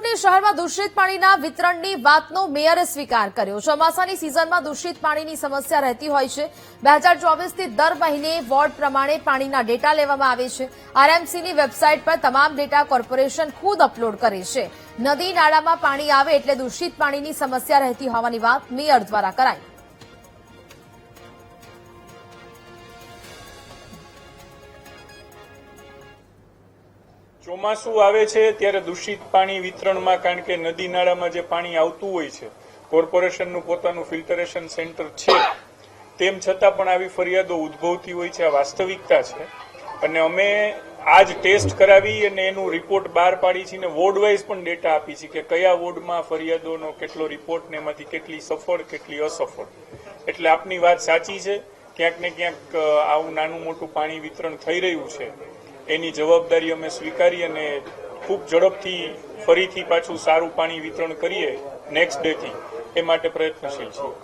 રાજકોટની શહેરમાં દૂષિત પાણીના વિતરણની વાતનો મેયરે સ્વીકાર કર્યો। ચોમાસાની સિઝનમાં દૂષિત પાણીની સમસ્યા રહેતી હોય છે। 2024થી દર મહિને વોર્ડ પ્રમાણે પાણીના ડેટા લેવામાં આવે છે। આરએમસીની વેબસાઇટ પર તમામ ડેટા કોર્પોરેશન ખુદ અપલોડ કરે છે। નદી નાળામાં પાણી આવે એટલે દૂષિત પાણીની સમસ્યા રહેતી હોવાની વાત મેયર દ્વારા કરાઈ। ચોમાસું આવે છે ત્યારે દૂષિત પાણી વિતરણમાં, કારણ કે નદી નાળામાં જે પાણી આવતું હોય છે, કોર્પોરેશનનું પોતાનું ફિલ્ટરેશન સેન્ટર છે, તેમ છતાં પણ આવી ફરિયાદો ઉદ્ભવતી હોય છે। આ વાસ્તવિકતા છે અને અમે આજ ટેસ્ટ કરાવી અને એનું રિપોર્ટ બહાર પાડી છે ને વોર્ડ વાઇઝ પણ ડેટા આપી છે કે કયા વોર્ડમાં ફરિયાદોનો કેટલો રિપોર્ટ ને એમાંથી કેટલી સફળ કેટલી અસફળ। એટલે આપની વાત સાચી છે, ક્યાંક ને ક્યાંક આવું નાનું મોટું પાણી વિતરણ થઈ રહ્યું છે। એની જવાબદારી અમે સ્વીકારી અને ખૂબ ઝડપથી ફરીથી પાછું સારું પાણી વિતરણ કરીએ નેક્સ્ટ ડેથી, એ માટે પ્રયત્નશીલ છીએ।